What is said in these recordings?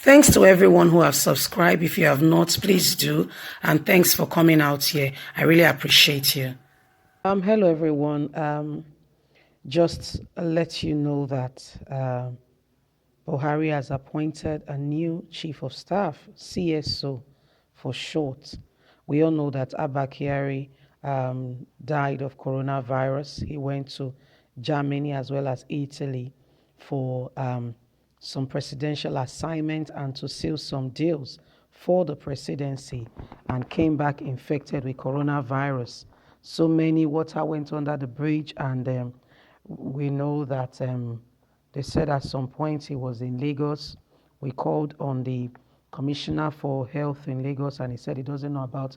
Thanks to everyone who have subscribed. If you have not, please do. And thanks for coming out here. I really appreciate you. Hello everyone. Just let you know that Buhari has appointed a new chief of staff, CSO for short. We all know that ABBA KYARI died of coronavirus. He went to Germany as well as Italy for some presidential assignment and to seal some deals for the presidency, and came back infected with coronavirus. So many water went under the bridge, and we know that they said at some point he was in Lagos. We called on the commissioner for health in Lagos, and he said he doesn't know about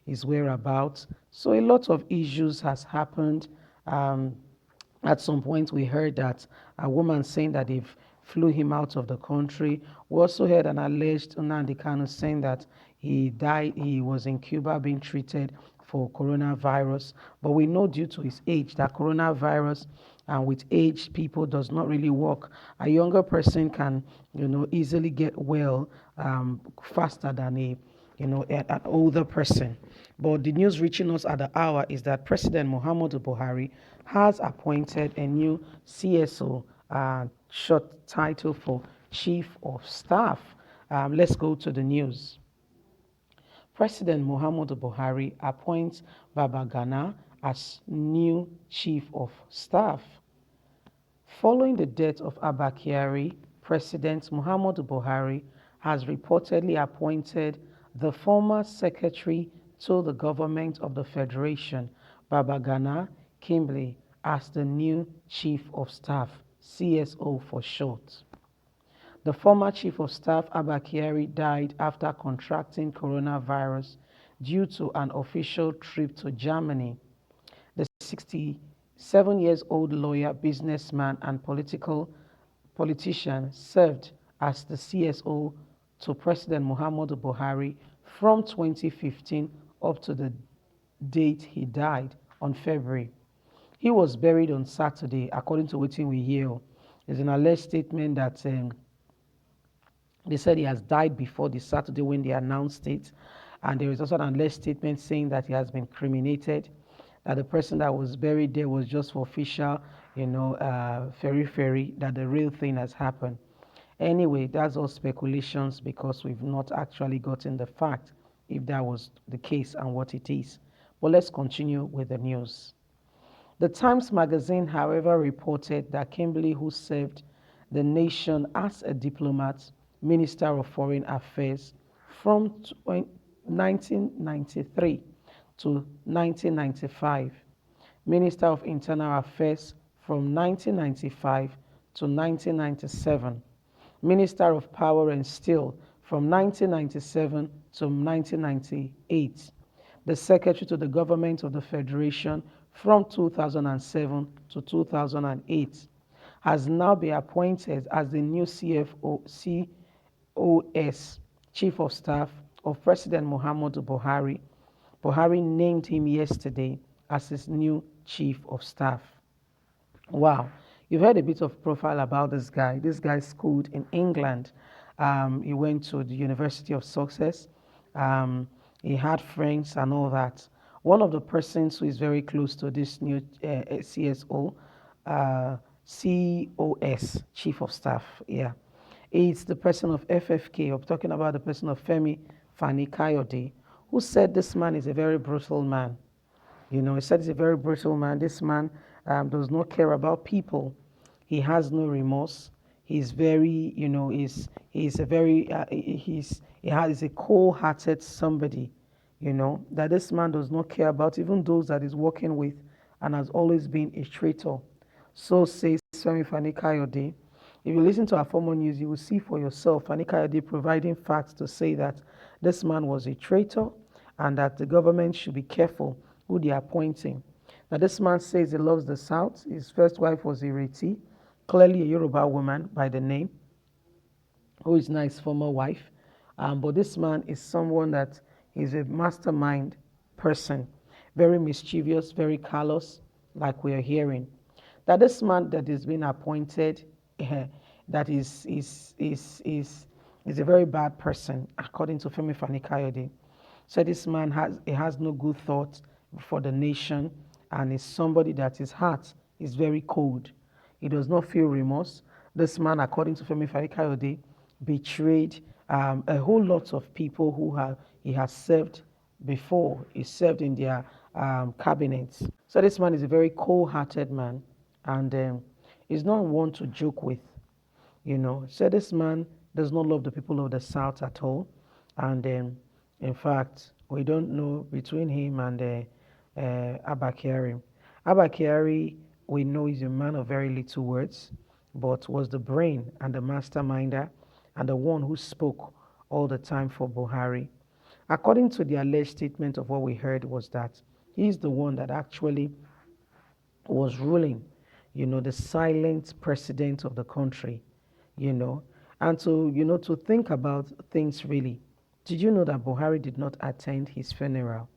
his whereabouts. So a lot of issues has happened. At some point, we heard that a woman saying that they've flew him out of the country. We also heard an alleged Nnamdi Kanu saying that he died, he was in Cuba being treated for coronavirus. But we know due to his age that coronavirus, and with age, people does not really work. A younger person can, easily get well faster than an older person. But the news reaching us at the hour is that President Muhammadu Buhari has appointed a new CSO, short title for Chief of Staff. Let's go to the news. President Muhammadu Buhari appoints Baba Gana as new Chief of Staff. Following the death of Abba Kyari, President Muhammadu Buhari has reportedly appointed the former Secretary to the Government of the Federation, Baba Gana Kimberly, as the new Chief of Staff, CSO for short. The former Chief of Staff, Abba Kyari, died after contracting coronavirus due to an official trip to Germany. The 67-year-old lawyer, businessman, and politician served as the CSO to President Muhammadu Buhari from 2015 up to the date he died on February. He was buried on Saturday, according to what we hear. There's an alleged statement that they said he has died before the Saturday when they announced it. And there is also an alleged statement saying that he has been cremated, that the person that was buried there was just for official, ferry, that the real thing has happened. Anyway, that's all speculations because we've not actually gotten the fact if that was the case and what it is. But let's continue with the news. The Times magazine, however, reported that Kimberly, who served the nation as a diplomat, Minister of Foreign Affairs from 1993 to 1995, Minister of Internal Affairs from 1995 to 1997, Minister of Power and Steel from 1997 to 1998, the Secretary to the Government of the Federation from 2007 to 2008, has now been appointed as the new COS, Chief of Staff of President Muhammadu Buhari. Buhari named him yesterday as his new Chief of Staff. Wow, you've heard a bit of profile about this guy. This guy schooled in England. He went to the University of Sussex. He had friends and all that. One of the persons who is very close to this new CSO, COS, Chief of Staff, it's the person of FFK. I'm talking about the person of Femi Fani-Kayode, who said this man is a very brutal man. He said he's a very brutal man. This man does not care about people. He has no remorse. He's very, he's a very, he is a cold-hearted somebody, that this man does not care about even those that he's working with and has always been a traitor. So says Femi Fani-Kayode. If you listen to our former news, you will see for yourself Fani-Kayode providing facts to say that this man was a traitor and that the government should be careful who they are appointing. Now, this man says he loves the South. His first wife was Ireti, clearly a Yoruba woman by the name, who is now his former wife. But this man is someone that is a mastermind person, very mischievous, very callous, like we are hearing. That this man that is being appointed, that is He's a very bad person, according to Femi Fani-Kayode. So this man has no good thoughts for the nation, and is somebody that his heart is very cold. He does not feel remorse. This man, according to Femi Fani-Kayode, betrayed a whole lot of people he has served before. He served in their cabinets. So this man is a very cold-hearted man, and he's not one to joke with. So this man does not love the people of the South at all. And in fact, we don't know between him and ABBA KYARI. ABBA KYARI, we know, is a man of very little words, but was the brain and the masterminder and the one who spoke all the time for Buhari. According to the alleged statement of what we heard, was that he's the one that actually was ruling, the silent president of the country, you know, and to think about things really. Did you know that Buhari did not attend his funeral?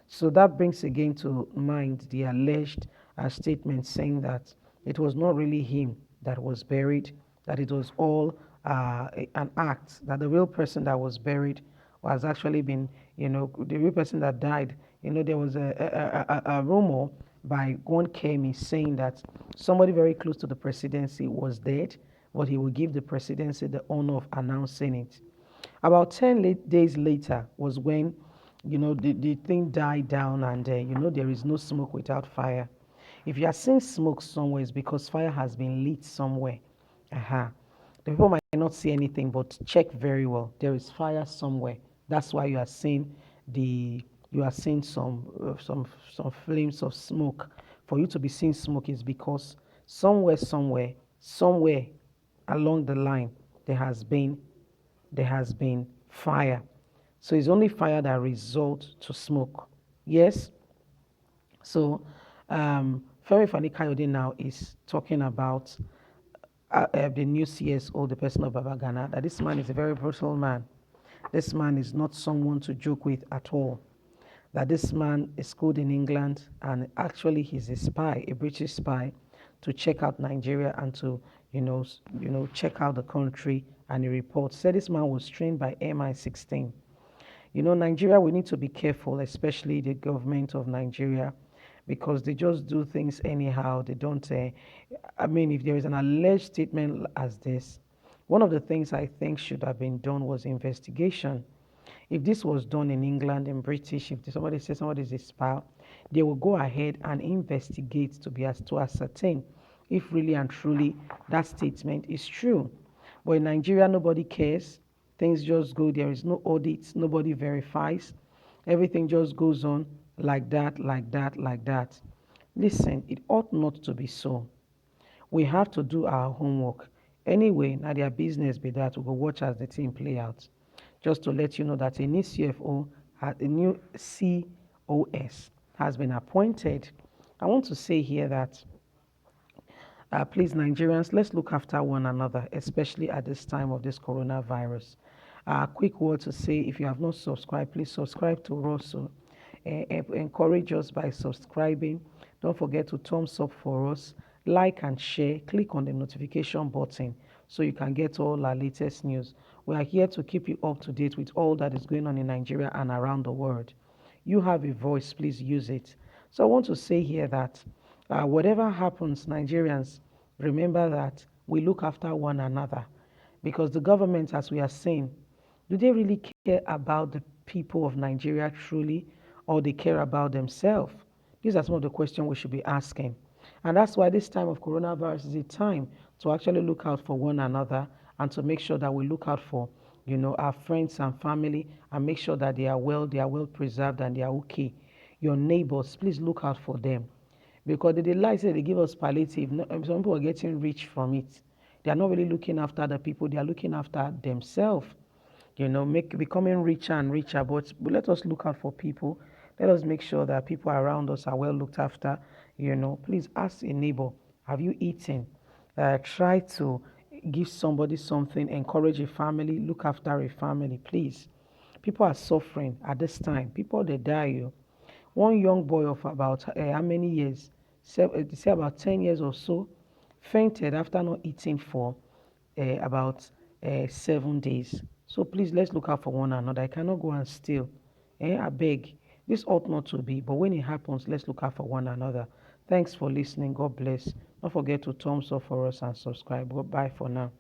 So that brings again to mind the alleged statement saying that it was not really him that was buried, that it was all an act, that the real person that was buried was actually been, the real person that died. There was a rumor by one Kemi saying that somebody very close to the presidency was dead, but he would give the presidency the honor of announcing it. About 10 days later was when, the thing died down, and, there is no smoke without fire. If you are seeing smoke somewhere, it's because fire has been lit somewhere. The people might not see anything, but check very well. There is fire somewhere. That's why you are seeing some flames of smoke. For you to be seeing smoke is because somewhere along the line there has been fire. So it's only fire that results to smoke. Yes. So Femi Fani-Kayode now is talking about the new CSO, the person of Baba Ghana, that this man is a very brutal man. This man is not someone to joke with at all. That this man is schooled in England, and actually he's a spy, a British spy, to check out Nigeria and to check out the country. And he reports said this man was trained by MI16. Nigeria, we need to be careful, especially the government of Nigeria, because they just do things anyhow. They don't, if there is an alleged statement as this, one of the things I think should have been done was investigation. If this was done in England, in British, if somebody says somebody is a spy, they will go ahead and investigate to ascertain if really and truly that statement is true. But in Nigeria, nobody cares. Things just go. There is no audit. Nobody verifies. Everything just goes on like that, like that, like that. Listen, it ought not to be so. We have to do our homework. Anyway, now their business be that we will watch as the team play out. Just to let you know that a new CFO, a new COS has been appointed. I want to say here that please, Nigerians, let's look after one another, especially at this time of this coronavirus. Quick word to say, if you have not subscribed, please subscribe to us. Encourage us by subscribing. Don't forget to thumbs up for us, like and share. Click on the notification button so you can get all our latest news. We are here to keep you up to date with all that is going on in Nigeria and around the world. You have a voice, please use it. So I want to say here that whatever happens, Nigerians, remember that we look after one another, because the government, as we are saying, do they really care about the people of Nigeria truly, or they care about themselves? These are some of the questions we should be asking. And that's why this time of coronavirus is a time to actually look out for one another and to make sure that we look out for, our friends and family, and make sure that they are well preserved and they are okay. Your neighbors, please look out for them. Because they lie, say they give us palliative. Some people are getting rich from it. They are not really looking after the people. They are looking after themselves. Becoming richer and richer. But let us look out for people. Let us make sure that people around us are well looked after. Please ask a neighbor, have you eaten? Try to give somebody something. Encourage a family. Look after a family, please. People are suffering at this time. People, they die. One young boy of about how many years? Say about 10 years or so, fainted after not eating for about 7 days. So please, let's look out for one another. I cannot go and steal. I beg. This ought not to be, but when it happens, let's look out for one another. Thanks for listening. God bless. Don't forget to thumbs up for us and subscribe. Bye for now.